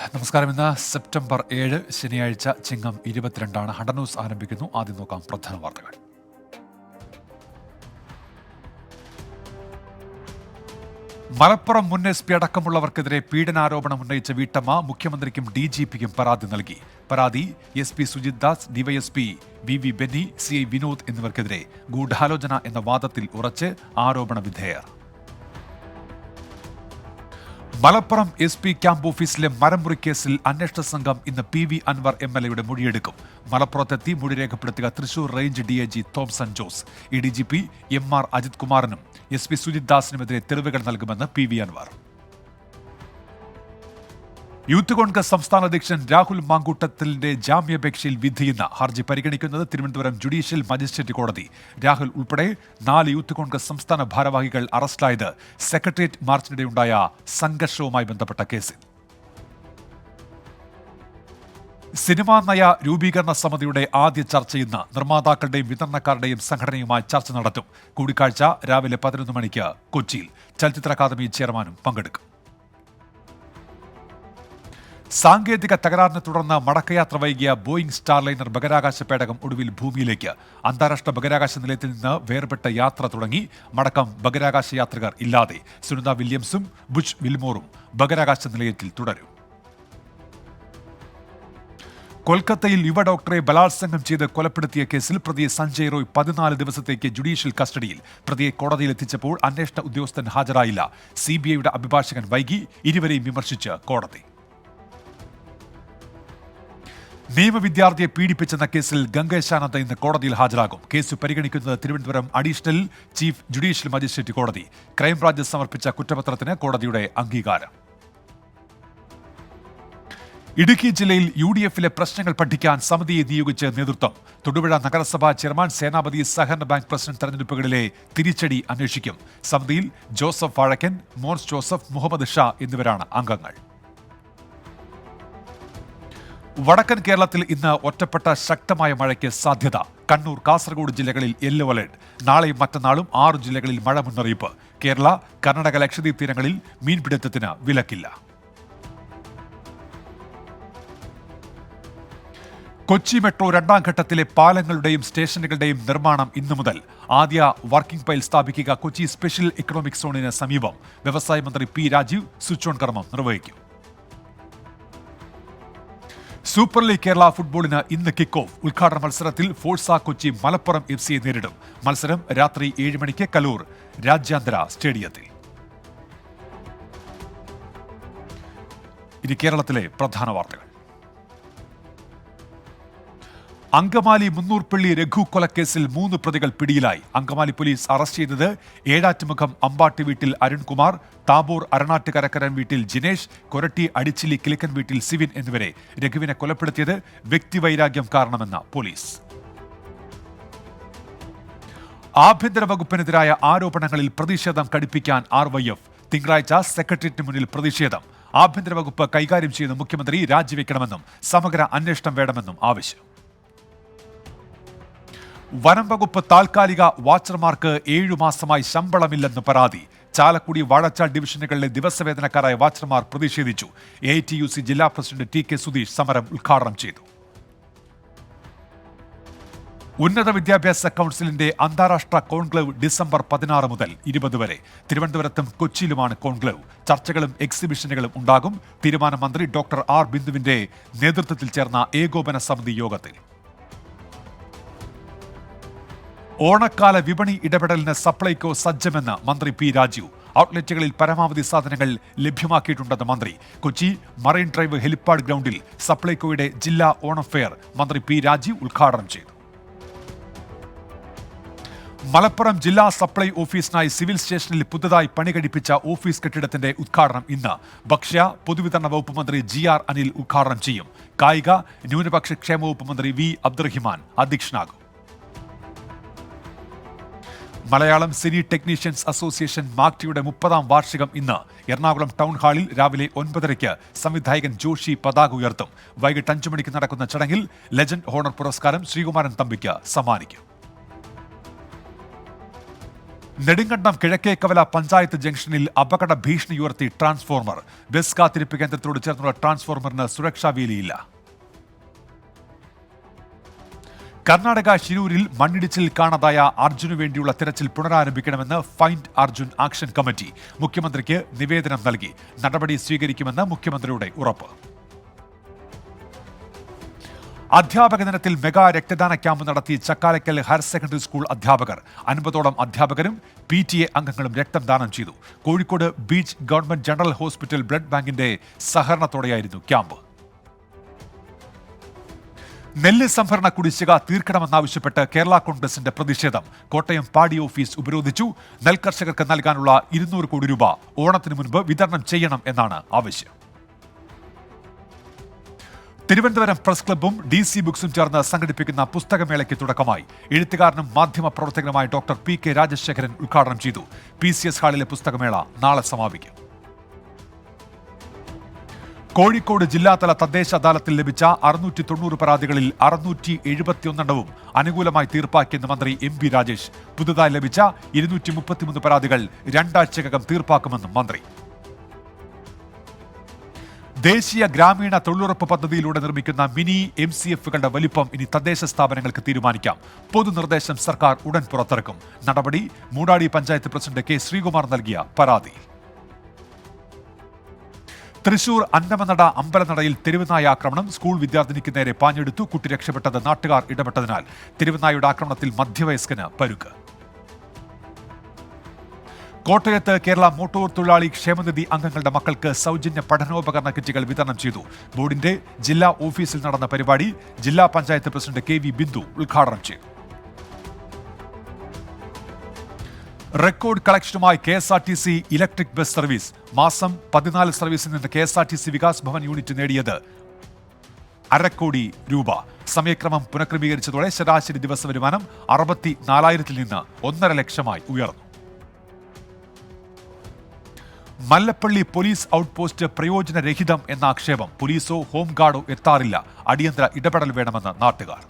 നമസ്കാരം. ഇന്ന് സെപ്റ്റംബർ 7 ശനിയാഴ്ച, ചിങ്ങം 22 ഹണ്ടർ ന്യൂസ് ആരംഭിക്കുന്നു. ആദ്യം നോക്കാം പ്രധാന വാർത്തകൾ. മലപ്പുറം മുൻ SP അടക്കമുള്ളവർക്കെതിരെ പീഡനാരോപണം ഉന്നയിച്ച വീട്ടമ്മ മുഖ്യമന്ത്രിക്കും DGPക്കും പരാതി നൽകി. പരാതി SP Sujith Das, DYSP VV Benny, CI Vinod എന്നിവർക്കെതിരെ ഗൂഢാലോചന എന്ന വാദത്തിൽ ഉറച്ച് ആരോപണ വിധേയർ. മലപ്പുറം SP ക്യാമ്പ് ഓഫീസിലെ മരംമുറി കേസിൽ അന്വേഷണ സംഘം ഇന്ന് PV അൻവർ MLA മൊഴിയെടുക്കും. മലപ്പുറത്തെത്തി മൊഴി രേഖപ്പെടുത്തുക Thrissur range DIG Thomson Jose. DGP MR Ajith കുമാറിനും SP സുജിത് ദാസിനുമെതിരെ തെളിവുകൾ നൽകുമെന്ന് PV അൻവർ. യൂത്ത് കോൺഗ്രസ് സംസ്ഥാന അധ്യക്ഷൻ രാഹുൽ മാങ്കൂട്ടത്തിലിന്റെ ജാമ്യാപേക്ഷയിൽ വിധിയെന്ന ഹർജി പരിഗണിക്കുന്നത് തിരുവനന്തപുരം ജുഡീഷ്യൽ മജിസ്ട്രേറ്റ് കോടതി. രാഹുൽ ഉൾപ്പെടെ 4 യൂത്ത് കോൺഗ്രസ് സംസ്ഥാന ഭാരവാഹികൾ അറസ്റ്റിലായത് സെക്രട്ടേറിയറ്റ് മാർച്ചിനിടെയുണ്ടായ സംഘർഷവുമായി ബന്ധപ്പെട്ട കേസിൽ. സിനിമാ നയ രൂപീകരണ സമിതിയുടെ ആദ്യ ചർച്ച ഇന്ന്. നിർമ്മാതാക്കളുടെയും വിതരണക്കാരുടെയും സംഘടനയുമായി ചർച്ച നടത്തും. കൂടിക്കാഴ്ച രാവിലെ 11 മണിക്ക് കൊച്ചിയിൽ. ചലച്ചിത്ര അക്കാദമി ചെയർമാനും പങ്കെടുക്കും. സാങ്കേതിക തകരാറിനെ തുടർന്ന് മടക്കയാത്ര വൈകിയ ബോയിംഗ് സ്റ്റാർലൈനർ ബഹിരാകാശ പേടകം ഒടുവിൽ ഭൂമിയിലേക്ക്. അന്താരാഷ്ട്ര ബഹിരാകാശ നിലയത്തിൽ നിന്ന് വേർപെട്ട യാത്ര തുടങ്ങി. മടക്കം ബഹിരാകാശ യാത്രികർ ഇല്ലാതെ. സുനിത വില്യംസും ബുച്ച് വിൽമോറും ബഹിരാകാശ നിലയത്തിൽ തുടരും. കൊൽക്കത്തയിൽ യുവ ഡോക്ടറെ ബലാത്സംഗം ചെയ്ത് കൊലപ്പെടുത്തിയ കേസിൽ പ്രതിയെ സഞ്ജയ് റോയ് 14 ദിവസത്തേക്ക് ജുഡീഷ്യൽ കസ്റ്റഡിയിൽ. പ്രതിയെ കോടതിയിൽ എത്തിച്ചപ്പോൾ അന്വേഷണ ഉദ്യോഗസ്ഥൻ ഹാജരായില്ല. CBIയുടെ അഭിഭാഷകൻ വൈകി. ഇരുവരെയും വിമർശിച്ച് കോടതി. നിയമവിദ്യാർത്ഥിയെ പീഡിപ്പിച്ചെന്ന കേസിൽ ഗംഗേശാനന്ദ ഇന്ന് കോടതിയിൽ ഹാജരാകും. കേസ് പരിഗണിക്കുന്നത് Thiruvananthapuram additional chief judicial magistrate കോടതി. ക്രൈംബ്രാഞ്ച് സമർപ്പിച്ച കുറ്റപത്രത്തിന് കോടതിയുടെ അംഗീകാരം. ഇടുക്കി ജില്ലയിൽ UDFിലെ പ്രശ്നങ്ങൾ പഠിക്കാൻ സമിതിയെ നിയോഗിച്ച് നേതൃത്വം. തൊടുപുഴ നഗരസഭാ ചെയർമാൻ, സേനാപതി സഹകരണ ബാങ്ക് പ്രസിഡന്റ് തെരഞ്ഞെടുപ്പുകളിലെ തിരിച്ചടി അന്വേഷിക്കും. സമിതിയിൽ ജോസഫ് വാഴക്കൻ, മോൻസ് ജോസഫ്, മുഹമ്മദ് ഷാ എന്നിവരാണ് അംഗങ്ങൾ. വടക്കൻ കേരളത്തിൽ ഇന്ന് ഒറ്റപ്പെട്ട ശക്തമായ മഴയ്ക്ക് സാധ്യത. കണ്ണൂർ, കാസർഗോഡ് ജില്ലകളിൽ യെല്ലോ അലർട്ട്. നാളെയും മറ്റന്നാളും 6 ജില്ലകളിൽ മഴ മുന്നറിയിപ്പ്. കേരള, കർണാടക, ലക്ഷദ്വീപ് തീരങ്ങളിൽ മീൻപിടുത്തത്തിന് വിലക്കില്ല. കൊച്ചി മെട്രോ 2ാം ഘട്ടത്തിലെ പാലങ്ങളുടെയും സ്റ്റേഷനുകളുടെയും നിർമ്മാണം ഇന്നു മുതൽ. ആദ്യ വർക്കിംഗ് പൈൽ സ്ഥാപിക്കുക കൊച്ചി സ്പെഷ്യൽ ഇക്കണോമിക് സോണിന് സമീപം. വ്യവസായ മന്ത്രി P രാജീവ് സ്വിച്ച് ഓൺ കർമ്മം നിർവഹിക്കും. സൂപ്പർ ലീഗ് കേരള ഫുട്ബോളിന് ഇന്ന് കിക്ക് ഓഫ്. ഉദ്ഘാടന മത്സരത്തിൽ ഫോഴ്സ കൊച്ചി മലപ്പുറം FCയെ നേരിടും. മത്സരം രാത്രി 7 മണിക്ക് കലൂർ രാജ്യാന്തര സ്റ്റേഡിയത്തിൽ. ഇനി കേരളത്തിലെ പ്രധാന വാർത്തകൾ. അങ്കമാലി മുന്നൂർപ്പള്ളി രഘു കൊലക്കേസിൽ 3 പ്രതികൾ പിടിയിലായി. അങ്കമാലി പോലീസ് അറസ്റ്റ് ചെയ്തത് ഏഴാറ്റുമുഖം അമ്പാട്ടി വീട്ടിൽ അരുൺകുമാർ, താബൂർ അരണാട്ടുകരക്കരൻ വീട്ടിൽ ജിനേഷ്, കൊരട്ടി അടിച്ചിലി കിളിക്കൻ വീട്ടിൽ സിവിൻ എന്നിവരെ. രഘുവിനെ കൊലപ്പെടുത്തിയത് വ്യക്തിവൈരാഗ്യം കാരണമെന്ന് പോലീസ്. ആഭ്യന്തര വകുപ്പിനെതിരായ ആരോപണങ്ങളിൽ പ്രതിഷേധം കടുപ്പിക്കാൻ RYF. തിങ്കളാഴ്ച സെക്രട്ടേറിയറ്റിന് മുന്നിൽ പ്രതിഷേധം. ആഭ്യന്തര വകുപ്പ് കൈകാര്യം ചെയ്യുന്ന മുഖ്യമന്ത്രി രാജിവെക്കണമെന്നും സമഗ്ര അന്വേഷണം വേണമെന്നും ആവശ്യം. വനം വകുപ്പ് താൽക്കാലിക വാച്ചർമാർക്ക് 7 മാസമായി ശമ്പളമില്ലെന്ന് പരാതി. ചാലക്കുടി, വാഴച്ചാൽ ഡിവിഷനുകളിലെ ദിവസവേതനക്കാരായ വാച്ചർമാർ പ്രതിഷേധിച്ചു. AITUC ജില്ലാ പ്രസിഡന്റ് TK സുധീഷ് സമരം ഉദ്ഘാടനം ചെയ്തു. ഉന്നത വിദ്യാഭ്യാസ കൗൺസിലിന്റെ അന്താരാഷ്ട്ര കോൺക്ലേവ് ഡിസംബർ 16 മുതൽ 20 വരെ. തിരുവനന്തപുരത്തും കൊച്ചിയിലുമാണ് കോൺക്ലേവ്. ചർച്ചകളും എക്സിബിഷനുകളും ഉണ്ടാകും. തീരുമാനം മന്ത്രി ഡോക്ടർ R ബിന്ദുവിന്റെ നേതൃത്വത്തിൽ ചേർന്ന ഏകോപന സമിതി യോഗത്തിൽ. ഓണക്കാല വിപണി ഇടപെടലിന് സപ്ലൈകോ സജ്ജമെന്ന് മന്ത്രി P രാജീവ്. ഔട്ട്ലെറ്റുകളിൽ പരമാവധി സാധനങ്ങൾ ലഭ്യമാക്കിയിട്ടുണ്ടെന്ന് മന്ത്രി. കൊച്ചി മറൈൻ ഡ്രൈവ് ഹെലിപ്പാഡ് ഗ്രൗണ്ടിൽ സപ്ലൈകോയുടെ ജില്ലാ ഓണം ഫെയർ മന്ത്രി P രാജീവ് ഉദ്ഘാടനം ചെയ്തു. മലപ്പുറം ജില്ലാ സപ്ലൈ ഓഫീസിനായി സിവിൽ സ്റ്റേഷനിൽ പുതുതായി പണി കഴിപ്പിച്ച ഓഫീസ് കെട്ടിടത്തിന്റെ ഉദ്ഘാടനം ഇന്ന്. ഭക്ഷ്യ പൊതുവിതരണ വകുപ്പ് മന്ത്രി GR അനിൽ ഉദ്ഘാടനം ചെയ്യും. കായിക ന്യൂനപക്ഷ ക്ഷേമ വകുപ്പ് മന്ത്രി V അബ്ദുറഹിമാൻ അധ്യക്ഷനാകും. മലയാളം സിനി ടെക്നീഷ്യൻസ് അസോസിയേഷൻ മാക്ടിയുടെ 30ാം വാർഷികം ഇന്ന്. എറണാകുളം ടൗൺ ഹാളിൽ രാവിലെ 9:30 സംവിധായകൻ ജോഷി പതാക ഉയർത്തും. വൈകിട്ട് 5 മണിക്ക് നടക്കുന്ന ചടങ്ങിൽ ലെജൻഡ് ഹോണർ പുരസ്കാരം ശ്രീകുമാരൻ തമ്പിക്ക് സമ്മാനിക്കും. നെടുങ്കണ്ടം കിഴക്കേക്കവല പഞ്ചായത്ത് ജംഗ്ഷനിൽ അപകട ഭീഷണി ഉയർത്തി ട്രാൻസ്ഫോർമർ. ബസ് കാത്തിരിപ്പ് കേന്ദ്രത്തോട് ചേർന്നുള്ള ട്രാൻസ്ഫോർമറിന് സുരക്ഷാ വേലിയില്ല. കർണാടക ശിരൂരിൽ മണ്ണിടിച്ചിൽ കാണാതായ അർജുനു വേണ്ടിയുള്ള തിരച്ചിൽ പുനരാരംഭിക്കണമെന്ന് ഫൈൻഡ് അർജുൻ ആക്ഷൻ കമ്മിറ്റി മുഖ്യമന്ത്രിക്ക് നിവേദനം നൽകി. നടപടി സ്വീകരിക്കുമെന്ന് മുഖ്യമന്ത്രിയുടെ ഉറപ്പ്. അധ്യാപക ദിനത്തിൽ മെഗാ രക്തദാന ക്യാമ്പ് നടത്തി ചക്കാലക്കൽ ഹയർ സെക്കൻഡറി സ്കൂൾ അധ്യാപകർ. 50ഓളം അധ്യാപകരും PTA അംഗങ്ങളും രക്തം ദാനം ചെയ്തു. Kozhikode beach government general hospital blood ബാങ്കിന്റെ സഹകരണത്തോടെയായിരുന്നു ക്യാമ്പ്. നെല്ല് സംഭരണ കുടിശ്ശിക തീർക്കണമെന്നാവശ്യപ്പെട്ട് കേരള കോൺഗ്രസിന്റെ പ്രതിഷേധം. കോട്ടയം പാടി ഓഫീസ് ഉപരോധിച്ചു. നെൽകർഷകർക്ക് നൽകാനുള്ള 200 കോടി രൂപ ഓണത്തിന് മുൻപ് വിതരണം ചെയ്യണം എന്നാണ് ആവശ്യം. തിരുവനന്തപുരം പ്രസ് ക്ലബ്ബും DC ബുക്സും ചേർന്ന് സംഘടിപ്പിക്കുന്ന പുസ്തകമേളയ്ക്ക് തുടക്കമായി. എഴുത്തുകാരനും മാധ്യമ പ്രവർത്തകനുമായ ഡോക്ടർ PK രാജശേഖരൻ ഉദ്ഘാടനം ചെയ്തു. PCS ഹാളിലെ പുസ്തകമേള നാളെ സമാപിക്കും. കോഴിക്കോട് ജില്ലാതല തദ്ദേശ അദാലത്തിൽ ലഭിച്ച 690 പരാതികളിൽ 671 അനുകൂലമായി തീർപ്പാക്കിയെന്ന് മന്ത്രി MB രാജേഷ്. പുതുതായി ലഭിച്ച 233 പരാതികൾ 2 ആഴ്ചക്കകം തീർപ്പാക്കുമെന്നും മന്ത്രി. ദേശീയ ഗ്രാമീണ തൊഴിലുറപ്പ് പദ്ധതിയിലൂടെ നിർമ്മിക്കുന്ന മിനി MCFകളുടെ വലിപ്പം ഇനി തദ്ദേശ സ്ഥാപനങ്ങൾക്ക് തീരുമാനിക്കാം. പൊതുനിർദ്ദേശം സർക്കാർ ഉടൻ പുറത്തിറക്കും. നടപടി മൂടാടി പഞ്ചായത്ത് പ്രസിഡന്റ് K ശ്രീകുമാർ നൽകിയ പരാതി. തൃശൂർ അന്നമനട അമ്പലനടയിൽ തെരുവുനായ ആക്രമണം. സ്കൂൾ വിദ്യാർത്ഥിനിക്ക് നേരെ പാഞ്ഞെടുത്തു. കുട്ടി രക്ഷപ്പെട്ടത് നാട്ടുകാർ ഇടപെട്ടതിനാൽ. തെരുവുനായുടെ ആക്രമണത്തിൽ മധ്യവയസ്കന് പരുക്ക്. കോട്ടയത്ത് കേരള മോട്ടോർ തൊഴിലാളി ക്ഷേമനിധി അംഗങ്ങളുടെ മക്കൾക്ക് സൗജന്യ പഠനോപകരണ കിറ്റുകൾ വിതരണം ചെയ്തു. ബോർഡിന്റെ ജില്ലാ ഓഫീസിൽ നടന്ന പരിപാടി ജില്ലാ പഞ്ചായത്ത് പ്രസിഡന്റ് KV ബിന്ദു ഉദ്ഘാടനം ചെയ്തു. റെക്കോർഡ് കളക്ഷനുമായി KSRTC ഇലക്ട്രിക് ബസ് സർവീസ്. മാസം 14 സർവീസിൽ നിന്ന് KSRTC വികാസ് ഭവൻ യൂണിറ്റ് നേടിയത് 1/2 കോടി രൂപ. സമയക്രമം പുനഃക്രമീകരിച്ചതോടെ ശരാശരി ദിവസ വരുമാനം 64,000-ൽ നിന്ന് 1.5 ലക്ഷമായി ഉയർന്നു. മല്ലപ്പള്ളി പോലീസ് ഔട്ട്പോസ്റ്റ് പ്രയോജനരഹിതം എന്ന ആക്ഷേപം. പോലീസോ ഹോംഗാർഡോ എത്താറില്ല. അടിയന്തര ഇടപെടൽ വേണമെന്ന് നാട്ടുകാർ.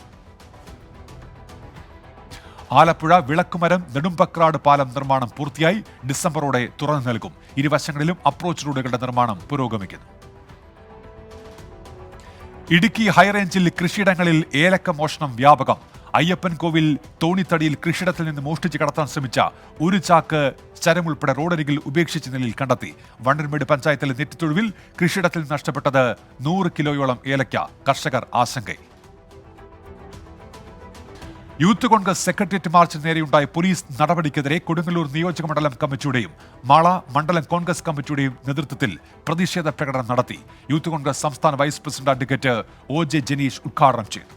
ആലപ്പുഴ വിളക്കുമരം നെടുമ്പക്രാട് പാലം നിർമ്മാണം പൂർത്തിയായി. ഡിസംബറോടെ തുറന്നു നൽകും. ഇരുവശങ്ങളിലും അപ്രോച്ച് റോഡുകളുടെ നിർമ്മാണം പുരോഗമിക്കുന്നു. ഇടുക്കി ഹൈറേഞ്ചിൽ കൃഷിയിടങ്ങളിൽ ഏലക്ക മോഷണം വ്യാപകം. അയ്യപ്പൻ കോവിൽ തോണിത്തടിയിൽ കൃഷിയിടത്തിൽ നിന്ന് മോഷ്ടിച്ച് കടത്താൻ ശ്രമിച്ച 1 ചാക്ക് ചരം ഉൾപ്പെടെ റോഡരികിൽ ഉപേക്ഷിച്ച നിലയിൽ കണ്ടെത്തി. വണ്ടൻമേട് പഞ്ചായത്തിലെ നെറ്റിത്തൊഴുവിൽ കൃഷിയിടത്തിൽ നഷ്ടപ്പെട്ടത് 100 കിലോയോളം ഏലക്ക. കർഷകർ ആശങ്കയിൽ. യൂത്ത് കോൺഗ്രസ് സെക്രട്ടേറിയറ്റ് മാർച്ചിന് നേരെയുണ്ടായ പോലീസ് നടപടിക്കെതിരെ കൊടുങ്ങല്ലൂർ നിയോജക മണ്ഡലം കമ്മിറ്റിയുടെയും മാള മണ്ഡലം കോൺഗ്രസ് കമ്മിറ്റിയുടെയും നേതൃത്വത്തിൽ പ്രതിഷേധ പ്രകടനം നടത്തി. യൂത്ത് കോൺഗ്രസ് സംസ്ഥാന vice president advocate OJ Janeesh ഉദ്ഘാടനം ചെയ്തു.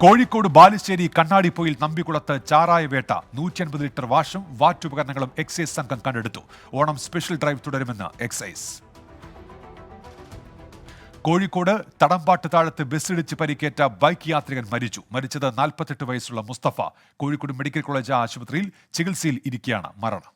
കോഴിക്കോട് ബാലുശ്ശേരി കണ്ണാടിപ്പൊയിൽ നമ്പിക്കുളത്ത് ചാരായ വേട്ട. 150 ലിറ്റർ വാഷും വാറ്റുപകരണങ്ങളും എക്സൈസ് സംഘം കണ്ടെടുത്തു. ഓണം സ്പെഷ്യൽ ഡ്രൈവ് തുടരുമെന്ന് എക്സൈസ്. കോഴിക്കോട് തടമ്പാട്ട് താഴത്ത് ബസ്സിടിച്ച് പരിക്കേറ്റ ബൈക്ക് യാത്രികൻ മരിച്ചത് 48 വയസ്സുള്ള മുസ്തഫ. കോഴിക്കോട് മെഡിക്കൽ കോളേജ് ആശുപത്രിയിൽ ചികിത്സയിൽ ഇരിക്കെയാണ് മരണം.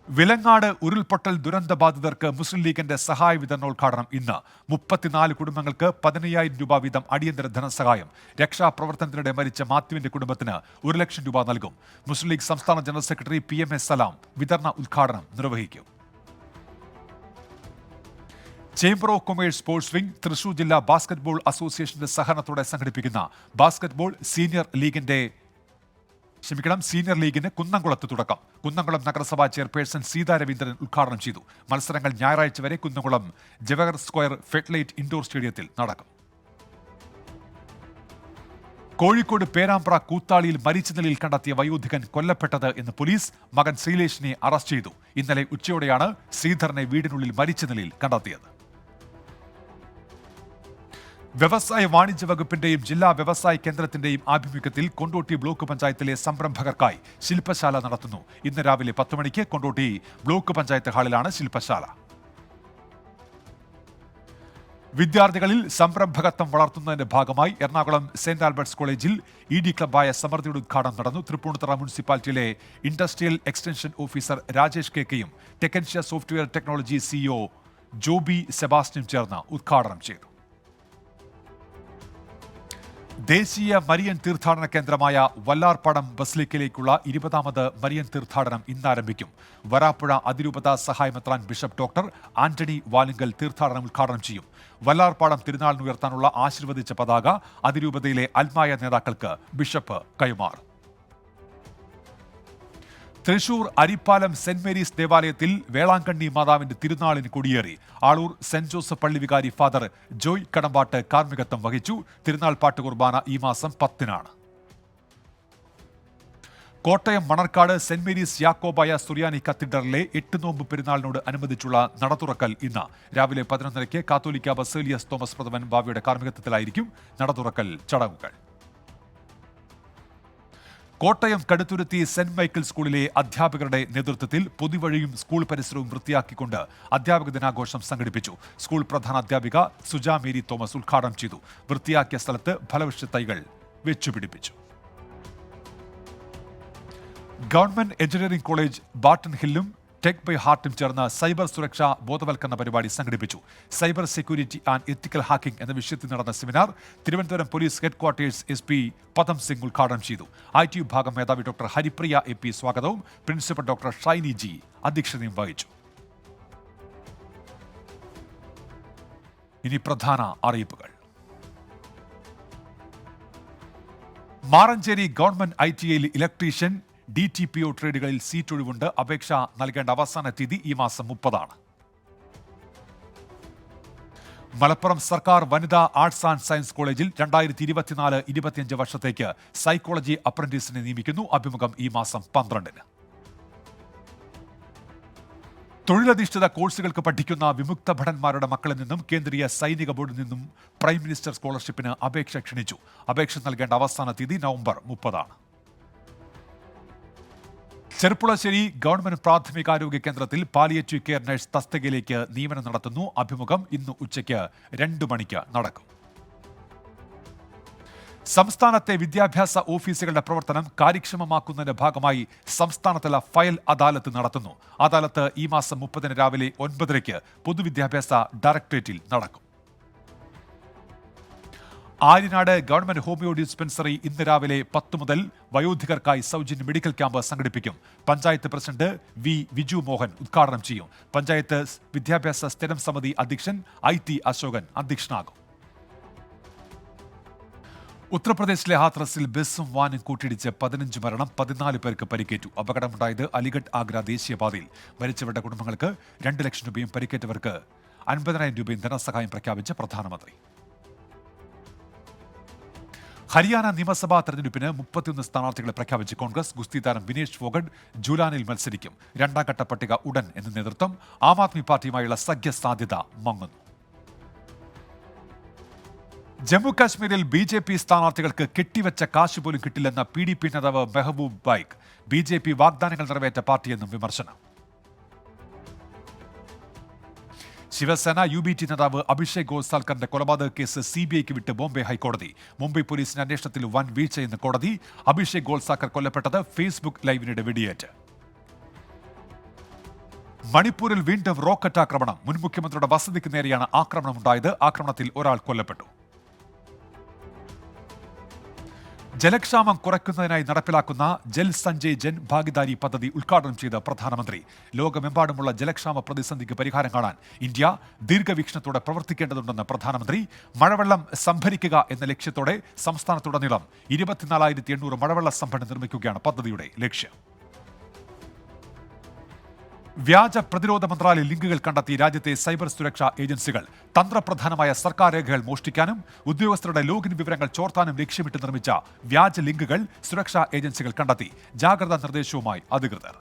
വിലങ്ങാട് ഉരുൾപൊട്ടൽ ദുരന്ത ബാധിതർക്ക് മുസ്ലിം ലീഗിന്റെ സഹായ വിതരണോദ്ഘാടനം ഇന്ന്. 34 കുടുംബങ്ങൾക്ക് 15,000 രൂപ വീതം അടിയന്തര ധനസഹായം. രക്ഷാപ്രവർത്തനത്തിനിടെ മരിച്ച മാത്യുവിന്റെ കുടുംബത്തിന് 1 ലക്ഷം രൂപ നൽകും. മുസ്ലിം ലീഗ് സംസ്ഥാന ജനറൽ സെക്രട്ടറി PMA സലാം വിതരണ ഉദ്ഘാടനം നിർവഹിക്കും. Chamber of commerce sports wing Thrissur ജില്ലാ ബാസ്കറ്റ്ബോൾ അസോസിയേഷന്റെ സഹകരണത്തോടെ സംഘടിപ്പിക്കുന്ന ബാസ്കറ്റ്ബോൾ സീനിയർ ലീഗിന് കുന്നംകുളത്ത് തുടക്കം. കുന്നംകുളം നഗരസഭാ ചെയർപേഴ്സൺ സീതാ രവീന്ദ്രൻ ഉദ്ഘാടനം ചെയ്തു. മത്സരങ്ങൾ ഞായറാഴ്ച വരെ Kunnamkulam Jawahar square floodlight indoor സ്റ്റേഡിയത്തിൽ നടക്കും. കോഴിക്കോട് പേരാമ്പ്ര കൂത്താളിയിൽ മരിച്ച നിലയിൽ കണ്ടെത്തിയ വയോധികൻ കൊല്ലപ്പെട്ടത് എന്ന് പോലീസ്. മകൻ ശ്രീലേഷിനെ അറസ്റ്റ് ചെയ്തു. ഇന്നലെ ഉച്ചയോടെയാണ് ശ്രീധരനെ വീടിനുള്ളിൽ മരിച്ച നിലയിൽ കണ്ടെത്തിയത്. വ്യവസായ വാണിജ്യ വകുപ്പിന്റെയും ജില്ലാ വ്യവസായ കേന്ദ്രത്തിന്റെയും ആഭിമുഖ്യത്തിൽ കൊണ്ടോട്ടി ബ്ലോക്ക് പഞ്ചായത്തിലെ സംരംഭകർക്കായി ശില്പശാല നടത്തുന്നു. ഇന്ന് രാവിലെ 10 മണിക്ക് കൊണ്ടോട്ടി ബ്ലോക്ക് പഞ്ചായത്ത് ഹാളിലാണ് ശില്പശാല. വിദ്യാർത്ഥികളിൽ സംരംഭകത്വം വളർത്തുന്നതിന്റെ ഭാഗമായി എറണാകുളം സെന്റ് ആൽബർട്ട്സ് കോളേജിൽ ED ക്ലബ്ബായ സമൃദ്ധിയുടെ ഉദ്ഘാടനം നടന്നു. തൃപ്പൂണിത്തുറ മുനിസിപ്പാലിറ്റിയിലെ ഇൻഡസ്ട്രിയൽ എക്സ്റ്റൻഷൻ ഓഫീസർ രാജേഷ് KKയും ടെക്കൻഷ്യ സോഫ്റ്റ്വെയർ ടെക്നോളജി CEO ജോബി സെബാസ്റ്റ്യനും ചേർന്ന് ഉദ്ഘാടനം ചെയ്തു. ദേശീയ മരിയൻ തീർത്ഥാടന കേന്ദ്രമായ വല്ലാർപാടം ബസിലിക്കയിലേക്കുള്ള 20ാമത് മരിയൻ തീർത്ഥാടനം ഇന്ന് ആരംഭിക്കും. വരാപ്പുഴ അതിരൂപത സഹായമെത്രാൻ ബിഷപ്പ് ഡോക്ടർ ആന്റണി വാലുങ്കൽ തീർത്ഥാടനം ഉദ്ഘാടനം ചെയ്യും. വല്ലാർപാടം തിരുനാളിനുയർത്താനുള്ള ആശീർവദിച്ച പതാക അതിരൂപതയിലെ അൽമായ നേതാക്കൾക്ക് ബിഷപ്പ് കൈമാറും. തൃശൂർ അരിപ്പാലം സെന്റ് മേരീസ് ദേവാലയത്തിൽ വേളാങ്കണ്ണി മാതാവിന്റെ തിരുനാളിന് കൊടിയേറി. ആളൂർ സെന്റ് ജോസഫ് പള്ളി വികാരി ഫാദർ ജോയ് കടമ്പാട്ട് കാർമ്മികത്വം വഹിച്ചു. തിരുനാൾ പാട്ട് കുർബാന ഈ മാസം 10-നാണ്. കോട്ടയം മണർക്കാട് സെന്റ് മേരീസ് യാക്കോബായ സുറിയാനി കത്തീഡ്രലിലെ 8 നോമ്പ് പെരുന്നാളിനോട് അനുബന്ധിച്ചുള്ള നടതുറക്കൽ ഇന്ന് രാവിലെ 11:30 കാത്തോലിക്ക ബസേലിയസ് തോമസ് പ്രഥമൻ ബാവയുടെ കാർമ്മികത്വത്തിലായിരിക്കും നടതുറക്കൽ ചടങ്ങുകൾ. കോട്ടയം കടുത്തുരുത്തി സെന്റ് മൈക്കിൾ സ്കൂളിലെ അധ്യാപകരുടെ നേതൃത്വത്തിൽ പൊതുവഴിയും സ്കൂൾ പരിസരവും വൃത്തിയാക്കിക്കൊണ്ട് അധ്യാപക ദിനാഘോഷം സംഘടിപ്പിച്ചു. സ്കൂൾ പ്രധാന അധ്യാപിക സുജ മേരി തോമസ് ഉദ്ഘാടനം ചെയ്തു. വൃത്തിയാക്കിയ സ്ഥലത്ത് ഫലവൃക്ഷ തൈകൾ വെച്ചുപിടിപ്പിച്ചു. ഗവൺമെന്റ് എഞ്ചിനീയറിംഗ് കോളേജ് ബാട്ടൺ ഹില്ലും ടെക് ബൈ ഹാർട്ടും ചേർന്ന് സൈബർ സുരക്ഷാ ബോധവൽക്കരണ പരിപാടി സംഘടിപ്പിച്ചു. Cyber security and ethical hacking എന്ന വിഷയത്തിൽ നടന്ന seminar Thiruvananthapuram police headquarters SP Padam Singh ഉദ്ഘാടനം ചെയ്തു. IT വിഭാഗം മേധാവി ഡോക്ടർ ഹരിപ്രിയ AP സ്വാഗതവും പ്രിൻസിപ്പൽ ഡോക്ടർ ഷൈനി G അധ്യക്ഷതയും വഹിച്ചു. ഇനി പ്രധാന അറിയിപ്പുകൾ. മാറഞ്ചേരി ഗവൺമെന്റ് ITIയിൽ ഇലക്ട്രീഷ്യൻ DTPO ട്രേഡുകളിൽ സീറ്റ് ഒഴിവുണ്ട്. അപേക്ഷ നൽകേണ്ട അവസാന തീയതി ഈ മാസം 30-ആണ്. മലപ്പുറം സർക്കാർ വനിതാ ആർട്സ് ആൻഡ് സയൻസ് കോളേജിൽ 2024-25 വർഷത്തേക്ക് സൈക്കോളജി അപ്രന്റീസിനെ നിയമിക്കുന്നു. അഭിമുഖം ഈ മാസം 12-ന്. തൊഴിലധിഷ്ഠിത കോഴ്സുകൾക്ക് പഠിക്കുന്ന വിമുക്ത ഭടന്മാരുടെ മക്കളിൽ നിന്നും കേന്ദ്രീയ സൈനിക ബോർഡിൽ നിന്നും പ്രൈം മിനിസ്റ്റർ സ്കോളർഷിപ്പിന് അപേക്ഷ ക്ഷണിച്ചു. അപേക്ഷ നൽകേണ്ട അവസാന തീയതി നവംബർ 30-ആണ്. ചെർപ്പുളശ്ശേരി ഗവൺമെന്റ് പ്രാഥമികാരോഗ്യ കേന്ദ്രത്തിൽ പാലിയേറ്റീവ് കെയർ നഴ്സ് തസ്തികയിലേക്ക് നിയമനം നടത്തുന്നു. അഭിമുഖം ഇന്ന് ഉച്ചയ്ക്ക് 2 മണിക്ക് നടക്കും. സംസ്ഥാനത്തെ വിദ്യാഭ്യാസ ഓഫീസുകളുടെ പ്രവർത്തനം കാര്യക്ഷമമാക്കുന്നതിന്റെ ഭാഗമായി സംസ്ഥാനതല ഫയൽ അദാലത്ത് നടത്തുന്നു. അദാലത്ത് ഈ മാസം 30-ന് രാവിലെ 9:30 പൊതുവിദ്യാഭ്യാസ ഡയറക്ടറേറ്റിൽ നടക്കും. ആര്യനാട് ഗവൺമെന്റ് ഹോമിയോ ഡിസ്പെൻസറി ഇന്ന് രാവിലെ 10 മുതൽ വയോധികർക്കായി സൗജന്യ മെഡിക്കൽ ക്യാമ്പ് സംഘടിപ്പിക്കും. പഞ്ചായത്ത് പ്രസിഡന്റ് വിജു മോഹൻ ഉദ്ഘാടനം ചെയ്യും. പഞ്ചായത്ത് വിദ്യാഭ്യാസ സ്ഥിരം സമിതി അധ്യക്ഷൻ IT അശോകൻ അധ്യക്ഷനാകും. ഉത്തർപ്രദേശിലെ ഹാത്രസിൽ ബസും വാനും കൂട്ടിയിടിച്ച് 15 മരണം, 14 പേർക്ക് പരിക്കേറ്റു. അപകടമുണ്ടായത് അലിഗഡ് ആഗ്ര ദേശീയപാതയിൽ. മരിച്ചവരുടെ കുടുംബങ്ങൾക്ക് 2 ലക്ഷം രൂപയും പരിക്കേറ്റവർക്ക് 50,000 രൂപയും ധനസഹായം പ്രഖ്യാപിച്ച പ്രധാനമന്ത്രി. ഹരിയാന നിയമസഭാ തെരഞ്ഞെടുപ്പിന് 31 സ്ഥാനാർത്ഥികളെ പ്രഖ്യാപിച്ച് കോൺഗ്രസ്. ഗുസ്തി താരം വിനേഷ് ഫോഗട്ട് ജൂലാനിൽ മത്സരിക്കും. 2ാം ഘട്ട പട്ടിക ഉടൻ എന്ന നേതൃത്വം. ആം ആദ്മി പാർട്ടിയുമായുള്ള സഖ്യ സാധ്യത മങ്ങുന്നു. ജമ്മു കാശ്മീരിൽ BJP സ്ഥാനാർത്ഥികൾക്ക് കെട്ടിവെച്ച കാശ് പോലും കിട്ടില്ലെന്ന PDP നേതാവ് മെഹബൂബ് ബൈക്ക്. BJP വാഗ്ദാനങ്ങൾ നിറവേറ്റ പാർട്ടിയെന്നും വിമർശനം. ശിവസേന UBT നേതാവ് അഭിഷേക് ഗോസാൽക്കറിന്റെ കൊലപാതക കേസ് CBIക്ക് വിട്ട് ബോംബെ ഹൈക്കോടതി. മുംബൈ പോലീസിന്റെ അന്വേഷണത്തിൽ വൻ വീഴ്ചയെന്ന് കോടതി. അഭിഷേക് ഗോസാൽക്കർ കൊല്ലപ്പെട്ടത് ഫേസ്ബുക്ക് ലൈവിനിടെ വെടിയേറ്റ്. മണിപ്പൂരിൽ വീണ്ടും റോക്കറ്റ് ആക്രമണം. മുൻ മുഖ്യമന്ത്രിയുടെ വസതിക്ക് നേരെയാണ് ആക്രമണമുണ്ടായത്. ആക്രമണത്തിൽ ഒരാൾ കൊല്ലപ്പെട്ടു. ജലക്ഷാമം കുറയ്ക്കുന്നതിനായി നടപ്പിലാക്കുന്ന ജൽ സഞ്ജയ് ജൻ ഭാഗിദാരി പദ്ധതി ഉദ്ഘാടനം ചെയ്ത പ്രധാനമന്ത്രി. ലോകമെമ്പാടുമുള്ള ജലക്ഷാമ പ്രതിസന്ധിക്ക് പരിഹാരം കാണാൻ ഇന്ത്യ ദീർഘവീക്ഷണത്തോടെ പ്രവർത്തിക്കേണ്ടതുണ്ടെന്ന് പ്രധാനമന്ത്രി. മഴവെള്ളം സംഭരിക്കുക എന്ന ലക്ഷ്യത്തോടെ സംസ്ഥാനത്തുടനീളം 24,800 മഴവെള്ള സംഭരണി നിർമ്മിക്കുകയാണ് പദ്ധതിയുടെ ലക്ഷ്യം. വ്യാജ പ്രതിരോധ മന്ത്രാലയ ലിങ്കുകൾ കണ്ടെത്തി രാജ്യത്തെ സൈബർ സുരക്ഷാ ഏജൻസികൾ. തന്ത്രപ്രധാനമായ സർക്കാർ രേഖകൾ മോഷ്ടിക്കാനും ഉദ്യോഗസ്ഥരുടെ ലോഗിൻ വിവരങ്ങൾ ചോർത്താനും ലക്ഷ്യമിട്ട് നിർമ്മിച്ച വ്യാജ ലിങ്കുകൾ സുരക്ഷാ ഏജൻസികൾ കണ്ടെത്തി. ജാഗ്രതാ നിർദ്ദേശവുമായി അധികൃതർ.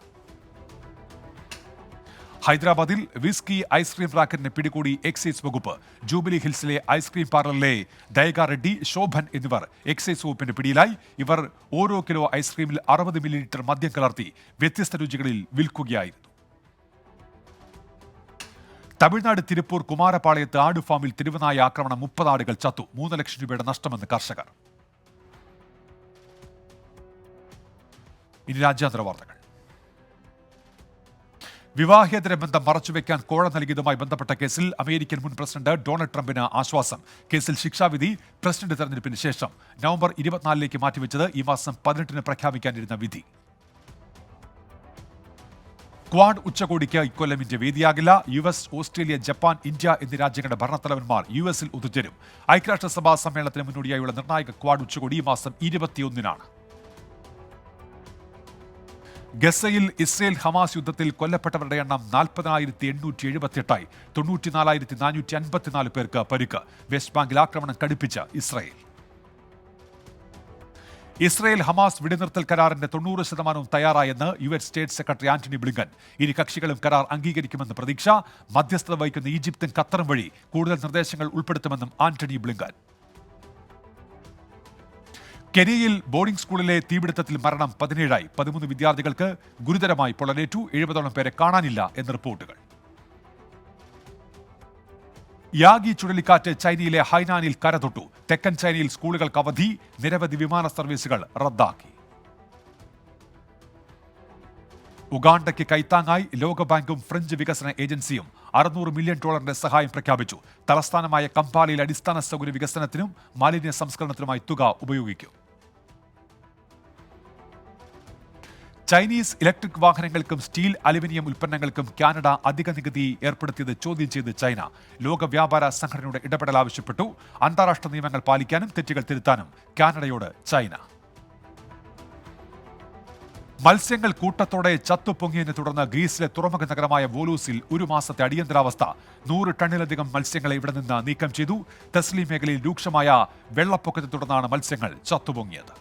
ഹൈദരാബാദിൽ വിസ്കി ഐസ്ക്രീം റാക്കറ്റിനെ പിടികൂടി എക്സൈസ് വകുപ്പ്. ജൂബിലി ഹിൽസിലെ ഐസ്ക്രീം പാർലറിലെ ദയഗ റെഡ്ഡി, ശോഭൻ എന്നിവർ എക്സൈസ് വകുപ്പിന്റെ പിടിയിലായി. ഇവർ ഓരോ കിലോ ഐസ്ക്രീമിൽ 60 മില്ലി മദ്യം കലർത്തി വ്യത്യസ്ത രുചികളിൽ വിൽക്കുകയായിരുന്നു. തമിഴ്നാട് തിരുപ്പൂർ കുമാരപാളയത്ത് ആട് ഫാമിൽ തെരുവുനായ ആക്രമണം. 30 ആടുകൾ ചത്തു. 3 ലക്ഷം രൂപയുടെ നഷ്ടമെന്ന് കർഷകർ. ഇനി രാജ്യാന്തര വാർത്തകൾ. വിവാഹേതര ബന്ധം മറച്ചുവെക്കാൻ കോഴ നൽകിയതുമായി ബന്ധപ്പെട്ട കേസിൽ അമേരിക്കൻ മുൻ പ്രസിഡന്റ് ഡൊണാൾഡ് ട്രംപിന് ആശ്വാസം. കേസിൽ ശിക്ഷാവിധി പ്രസിഡന്റ് തെരഞ്ഞെടുപ്പിന് ശേഷം നവംബർ 24 മാറ്റിവെച്ചത് ഈ മാസം 18 പ്രഖ്യാപിക്കാനിരുന്ന വിധി. ക്വാഡ് ഉച്ചകോടിക്ക് ഇക്കൊല്ലം ഇന്ത്യ വേദിയാകില്ല. US, ഓസ്ട്രേലിയ, ജപ്പാൻ, ഇന്ത്യ എന്നീ രാജ്യങ്ങളുടെ ഭരണത്തലവന്മാർ US-ൽ ഒത്തുചേരും. ഐക്യരാഷ്ട്രസഭാ സമ്മേളനത്തിന് മുന്നോടിയായുള്ള നിർണായക ക്വാഡ് ഉച്ചകോടി ഈ മാസം 21-നാണ്. ഗസയിൽ ഇസ്രയേൽ ഹമാസ് യുദ്ധത്തിൽ കൊല്ലപ്പെട്ടവരുടെ എണ്ണം 40,878 94,454 പേർക്ക് പരിക്ക്. വെസ്റ്റ് ബാങ്കിൽ ആക്രമണം കടുപ്പിച്ച ഇസ്രയേൽ ഹമാസ് വെടിനിർത്തൽ കരാറിന്റെ 90% തയ്യാറായെന്ന് US state secretary Antony Blinken. ഇരു കക്ഷികളും കരാർ അംഗീകരിക്കുമെന്ന് പ്രതീക്ഷ. മധ്യസ്ഥത വഹിക്കുന്ന ഈജിപ്തും ഖത്തറും വഴി കൂടുതൽ നിർദ്ദേശങ്ങൾ ഉൾപ്പെടുത്തുമെന്നും ആന്റണി ബ്ലിങ്കൻ. കെനിയയിൽ ബോർഡിംഗ് സ്കൂളിലെ തീപിടുത്തത്തിൽ മരണം 17ആയി. 13 വിദ്യാർത്ഥികൾക്ക് ഗുരുതരമായി പൊള്ളലേറ്റു. 70ഓളം പേരെ കാണാനില്ല എന്ന് റിപ്പോർട്ടുകൾ. യാഗി ചുഴലിക്കാറ്റ് ചൈനയിലെ ഹൈനാനിൽ കരതൊട്ടു. തെക്കൻ ചൈനയിൽ സ്കൂളുകൾക്ക് അവധി. നിരവധി വിമാന സർവീസുകൾ റദ്ദാക്കി. ഉഗാണ്ടയ്ക്ക് കൈത്താങ്ങായി ലോകബാങ്കും ഫ്രഞ്ച് വികസന ഏജൻസിയും $600 മില്യൺ സഹായം പ്രഖ്യാപിച്ചു. തലസ്ഥാനമായ കംപാലയിൽ അടിസ്ഥാന സൗകര്യ വികസനത്തിനും മാലിന്യ സംസ്കരണത്തിനുമായി തുക ഉപയോഗിക്കും. ചൈനീസ് ഇലക്ട്രിക് വാഹനങ്ങൾക്കും സ്റ്റീൽ, അലുമിനിയം ഉൽപ്പന്നങ്ങൾക്കും കാനഡ അധിക നികുതി ഏർപ്പെടുത്തിയത് ചോദ്യം ചെയ്ത് ചൈന. ലോക വ്യാപാര സംഘടനയുടെ ഇടപെടൽ ആവശ്യപ്പെട്ടു. അന്താരാഷ്ട്ര നിയമങ്ങൾ പാലിക്കാനും തെറ്റുകൾ തിരുത്താനും കാനഡയോട് ചൈന. മത്സ്യങ്ങൾ കൂട്ടത്തോടെ ചത്തുപൊങ്ങിയതിനെ തുടർന്ന് ഗ്രീസിലെ തുറമുഖ നഗരമായ വോലൂസിൽ ഒരു മാസത്തെ അടിയന്തരാവസ്ഥ. 100 ടണ്ണിലധികം മത്സ്യങ്ങളെ ഇവിടെ നിന്ന് നീക്കം ചെയ്തു. തെസ്ലി മേഖലയിൽ രൂക്ഷമായ വെള്ളപ്പൊക്കത്തെ തുടർന്നാണ് മത്സ്യങ്ങൾ ചത്തുപൊങ്ങിയത്.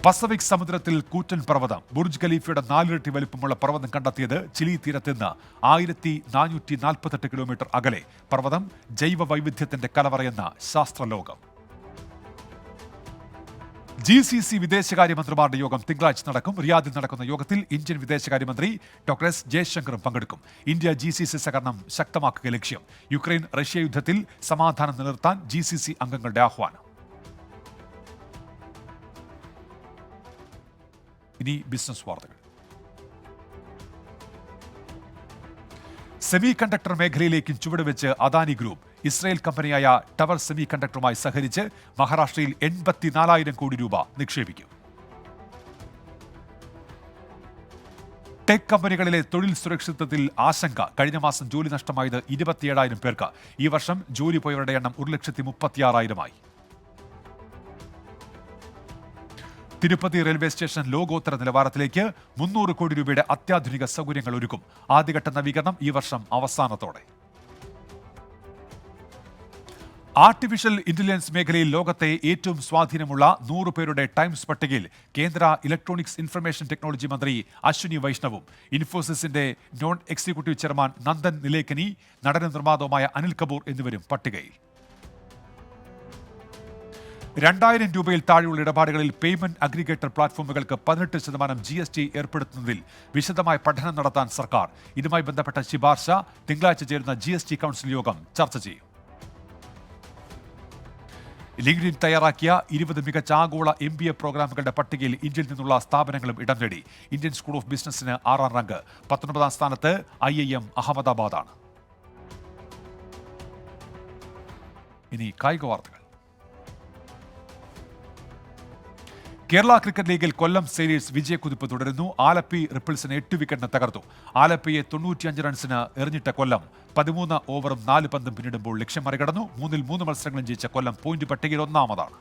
പസഫിക് സമുദ്രത്തിൽ കൂറ്റൻ പർവ്വതം. ബുർജ് ഖലീഫയുടെ 4 ഇരട്ടി വലിപ്പമുള്ള പർവ്വതം കണ്ടെത്തിയത് ചിലി തീരത്ത് നിന്ന് 1448 കിലോമീറ്റർ അകലെ. പർവ്വതം ജൈവ വൈവിധ്യത്തിന്റെ കലവറയെന്ന ശാസ്ത്രലോകം. GCC വിദേശകാര്യമന്ത്രിമാരുടെ യോഗം തിങ്കളാഴ്ച നടക്കും. റിയാദിൽ നടക്കുന്ന യോഗത്തിൽ ഇന്ത്യൻ വിദേശകാര്യമന്ത്രി ഡോക്ടർ S ജയശങ്കറും പങ്കെടുക്കും. ഇന്ത്യ GCC സഹകരണം ശക്തമാക്കുക ലക്ഷ്യം. യുക്രൈൻ റഷ്യ യുദ്ധത്തിൽ സമാധാനം നിലനിർത്താൻ GCC അംഗങ്ങളുടെ ആഹ്വാനം. ഇനി ബിസിനസ് വാർത്തകൾ. സെമി കണ്ടക്ടർ മേഖലയിലേക്കും ചുവടുവെച്ച് അദാനി ഗ്രൂപ്പ്. ഇസ്രയേൽ കമ്പനിയായ ടവർ സെമി കണ്ടക്ടറുമായി സഹകരിച്ച് മഹാരാഷ്ട്രയിൽ 84,000 കോടി രൂപ നിക്ഷേപിക്കും. ടെക് കമ്പനികളിലെ തൊഴിൽ സുരക്ഷിതത്വത്തിൽ ആശങ്ക. കഴിഞ്ഞ മാസം ജോലി നഷ്ടമായത് 27,000 പേർക്ക്. ഈ വർഷം ജോലി പോയവരുടെ എണ്ണം 1,36,000 തിരുപ്പതി റെയിൽവേ സ്റ്റേഷൻ ലോകോത്തര നിലവാരത്തിലേക്ക്. 300 കോടി രൂപയുടെ അത്യാധുനിക സൗകര്യങ്ങൾ ഒരുക്കും. ആദ്യഘട്ട നവീകരണം ഈ വർഷം അവസാനത്തോടെ. ആർട്ടിഫിഷ്യൽ ഇന്റലിജൻസ് മേഖലയിൽ ലോകത്തെ ഏറ്റവും സ്വാധീനമുള്ള 100 പേരുടെ ടൈംസ് പട്ടികയിൽ കേന്ദ്ര ഇലക്ട്രോണിക്സ് ഇൻഫർമേഷൻ ടെക്നോളജി മന്ത്രി അശ്വിനി വൈഷ്ണവും. ഇൻഫോസിസിന്റെ non executive chairman Nandan Nilekani, നടനും നിർമ്മാതാവുമായ അനിൽ കപൂർ എന്നിവരും പട്ടികയിൽ. 2,000 രൂപയിൽ താഴെയുള്ള ഇടപാടുകളിൽ പേയ്മെന്റ് അഗ്രിഗേറ്റർ പ്ലാറ്റ്ഫോമുകൾക്ക് 18% GST ഏർപ്പെടുത്തുന്നതിൽ വിശദമായ പഠനം നടത്താൻ സർക്കാർ. ഇതുമായി ബന്ധപ്പെട്ട ശുപാർശ തിങ്കളാഴ്ച ചേരുന്ന GST കൗൺസിൽ യോഗം ചർച്ച ചെയ്യും. ലിങ്ക്ഡിൻ തയ്യാറാക്കിയ 20 മികച്ച ആഗോള MBA പ്രോഗ്രാമുകളുടെ പട്ടികയിൽ ഇന്ത്യയിൽ നിന്നുള്ള സ്ഥാപനങ്ങളും ഇടം നേടി. ഇന്ത്യൻ സ്കൂൾ ഓഫ് ബിസിനസിന് 6ാം റാങ്ക്. 19ാം സ്ഥാനത്ത് IIM അഹമ്മദാബാദാണ്. ഇനി കായിക വാർത്തകൾ. കേരള ക്രിക്കറ്റ് ലീഗിൽ കൊല്ലം സെയിലേഴ്സ് വിജയക്കുതിപ്പ് തുടരുന്നു. ആലപ്പി റിപ്പിൾസിന് 8 വിക്കറ്റിന് തകർത്തു. ആലപ്പിയെ 95 റൺസിന് എറിഞ്ഞിട്ട കൊല്ലം 13 ഓവറും 4 പന്തും പിന്നിടുമ്പോൾ ലക്ഷ്യം മറികടന്നു. 3 മത്സരങ്ങളും ജയിച്ച കൊല്ലം പോയിന്റ് പട്ടികയിൽ ഒന്നാമതാണ്.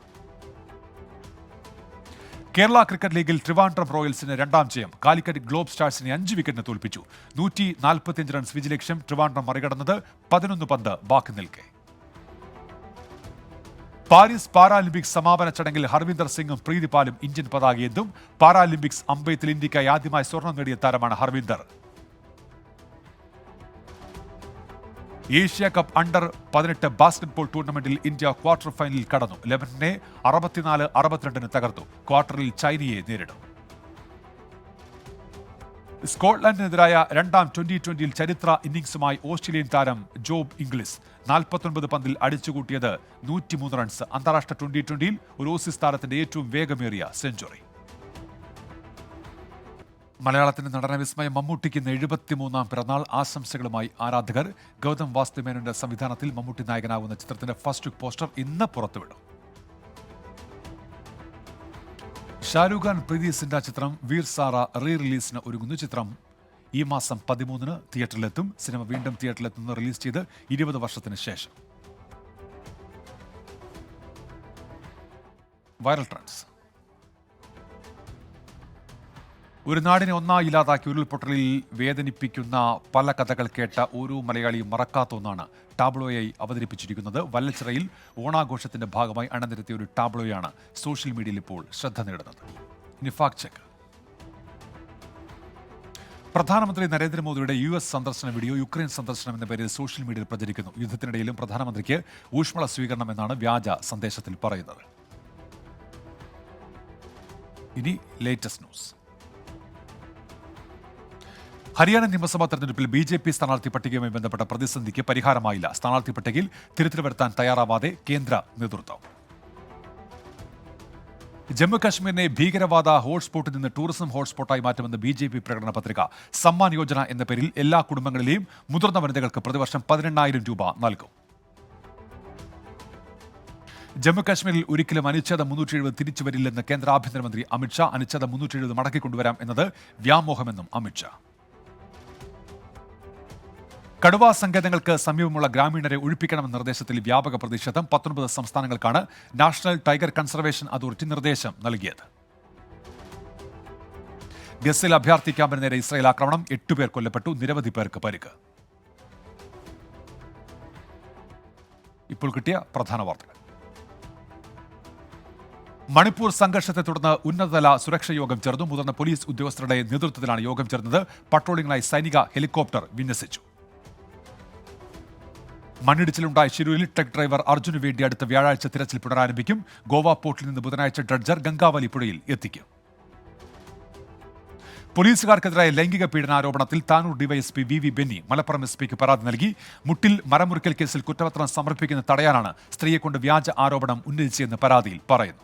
കേരള ക്രിക്കറ്റ് ലീഗിൽ ട്രിവാൻഡ്രം റോയൽസിന് 2ാം ജയം. കാലിക്കറ്റ് ഗ്ലോബ് സ്റ്റാർസിനെ 5 വിക്കറ്റിന് തോൽപ്പിച്ചു. 145 റൺസ് വിജയലക്ഷ്യം ട്രിവാൻഡ്രം മറികടന്നത് 11 പന്ത് ബാക്കി നിൽക്കെ. പാരീസ് പാരാലിമ്പിക്സ് സമാപന ചടങ്ങിൽ ഹർവിന്ദർ സിംഗും പ്രീതിപാലും ഇന്ത്യൻ പതാകയേന്തും. പാരാലിമ്പിക്സ് അമ്പെയ്ത്തിൽ ഇന്ത്യക്കായി ആദ്യമായി സ്വർണം നേടിയ താരമാണ് ഹർവിന്ദർ. ഏഷ്യ കപ്പ് അണ്ടർ-18 ബാസ്കറ്റ്ബോൾ ടൂർണമെന്റിൽ ഇന്ത്യ ക്വാർട്ടർ ഫൈനലിൽ കടന്നു. ലെബനനെ 64-62 തകർത്തു. ക്വാർട്ടറിൽ ചൈനയെ നേരിടും. സ്കോട്ട്ലൻഡിനെതിരായ 2ാം T20 ചരിത്ര ഇന്നിംഗ്സുമായി ഓസ്ട്രേലിയൻ താരം ജോബ് ഇംഗ്ലിസ്. 49 പന്തിൽ അടിച്ചുകൂട്ടിയത് 103 റൺസ്. അന്താരാഷ്ട്ര T20 ഒരു ഓസീസ് താരത്തിന്റെ ഏറ്റവും വേഗമേറിയ സെഞ്ചുറി. മലയാളത്തിന്റെ നടന വിസ്മയം മമ്മൂട്ടിക്ക് ഇന്ന് 73-ാം പിറന്നാൾ ആശംസകളുമായി ആരാധകർ. ഗൗതം വാസുദേവന്റെ സംവിധാനത്തിൽ മമ്മൂട്ടി നായകനാകുന്ന ചിത്രത്തിന്റെ ഫസ്റ്റ് ലുക്ക് പോസ്റ്റർ ഇന്ന് പുറത്തുവിടും. ഷാരൂഖ് ഖാൻ പ്രീതി സിൻഡ ചിത്രം വീർ സാറ റീ റിലീസിന് ഒരുങ്ങുന്നു. ചിത്രം ഈ മാസം 13-ന് തിയേറ്ററിലെത്തും. സിനിമ വീണ്ടും തിയേറ്ററിലെത്തുന്നത് റിലീസ് ചെയ്ത് 20 വർഷത്തിന് ശേഷം. Viral trends. ഒരു നാടിനെ ഒന്നായി ഇല്ലാതാക്കി ഉരുൾപൊട്ടലിൽ വേദനിപ്പിക്കുന്ന പല കഥകൾ കേട്ട ഓരോ മലയാളിയും മറക്കാത്ത ഒന്നാണ് ടാബ്ലോയായി അവതരിപ്പിച്ചിരിക്കുന്നത്. വല്ലച്ചിറയിൽ ഓണാഘോഷത്തിന്റെ ഭാഗമായി അണിനിരത്തിയ ഒരു ടാബ്ലോയാണ് സോഷ്യൽ മീഡിയയിൽ ഇപ്പോൾ ശ്രദ്ധ നേടുന്നത്. ഇനി ഫാക്ട് ചെക്ക്. പ്രധാനമന്ത്രി നരേന്ദ്രമോദിയുടെ US സന്ദർശന വീഡിയോ യുക്രൈൻ സന്ദർശനം എന്ന പേരിൽ സോഷ്യൽ മീഡിയയിൽ പ്രചരിക്കുന്നു. യുദ്ധത്തിനിടയിലും പ്രധാനമന്ത്രിക്ക് ഊഷ്മള സ്വീകരണം എന്നാണ് വ്യാജ സന്ദേശത്തിൽ പറയുന്നത്. ഇനി ലേറ്റസ്റ്റ് ന്യൂസ്. ഹരിയാന നിയമസഭാ തെരഞ്ഞെടുപ്പിൽ BJP സ്ഥാനാർത്ഥി പട്ടികയുമായി ബന്ധപ്പെട്ട പ്രതിസന്ധിക്ക് പരിഹാരമായില്ല. സ്ഥാനാർത്ഥി പട്ടികയിൽ തിരുത്തൽ വരുത്താൻ തയ്യാറാവാതെ കേന്ദ്ര നേതൃത്വം. ജമ്മു കാശ്മീരിനെ ഭീകരവാദ ഹോട്ട്സ്പോട്ടിൽ നിന്ന് ടൂറിസം ഹോട്ട്സ്പോട്ടായി മാറ്റുമെന്ന് BJP പ്രകടന പത്രിക. സമ്മാൻ യോജന എന്ന പേരിൽ എല്ലാ കുടുംബങ്ങളിലെയും മുതിർന്ന വനിതകൾക്ക് പ്രതിവർഷം 18,000 രൂപ നൽകും. ജമ്മു കാശ്മീരിൽ ഒരിക്കലും അനുച്ഛേദം 370 തിരിച്ചു വരില്ലെന്ന് കേന്ദ്ര ആഭ്യന്തരമന്ത്രി അമിത്ഷാ. അനുച്ഛേദം 370 മടക്കിക്കൊണ്ടുവരാം എന്നത് വ്യാമോഹമെന്നും അമിത്ഷാ. കടുവാ സങ്കേതങ്ങൾക്ക് സമീപമുള്ള ഗ്രാമീണരെ ഒഴിപ്പിക്കണമെന്ന നിർദ്ദേശത്തിൽ വ്യാപക പ്രതിഷേധം. 19 സംസ്ഥാനങ്ങൾക്കാണ് നാഷണൽ ടൈഗർ കൺസർവേഷൻ അതോറിറ്റി നിർദ്ദേശം നൽകിയത്. ഗസയിൽ അഭയാർത്ഥി ക്യാമ്പിന് നേരെ ഇസ്രായേൽ ആക്രമണം. 8 പേർ കൊല്ലപ്പെട്ടു, നിരവധി പേർക്ക് പരിക്ക്. ഇപ്പോൾ കിട്ടിയ പ്രധാന വാർത്തകൾ. മണിപ്പൂർ സംഘർഷത്തെ തുടർന്ന് ഉന്നതതല സുരക്ഷാ യോഗം ചേർന്നു. മുതിർന്ന പോലീസ് ഉദ്യോഗസ്ഥരുടെ നേതൃത്വത്തിലാണ് യോഗം ചേർന്നത്. പട്രോളിംഗിനായി സൈനിക ഹെലികോപ്റ്റർ വിന്യസിച്ചു. മണ്ണിടിച്ചിലുണ്ടായ ശിരൂരിൽ ട്രക്ക് ഡ്രൈവർ അർജുന് വേണ്ടി അടുത്ത വ്യാഴാഴ്ച തിരച്ചിൽ പുനരാരംഭിക്കും. ഗോവ പോർട്ടിൽ നിന്ന് ബുധനാഴ്ച ഡ്രഡ്ജർ ഗംഗാവലി പുഴയിൽ എത്തിക്കും. പോലീസുകാർക്കെതിരായ ലൈംഗിക പീഡനാരോപണത്തിൽ താനൂർ ഡിവൈഎസ്പി VV ബെന്നി മലപ്പുറം SPക്ക് പരാതി നൽകി. മുട്ടിൽ മരമുറിക്കൽ കേസിൽ കുറ്റപത്രം സമർപ്പിക്കുന്നത് തടയാനാണ് സ്ത്രീയെക്കൊണ്ട് വ്യാജ ആരോപണം ഉന്നയിച്ചതെന്ന് പരാതിയിൽ പറയുന്നു.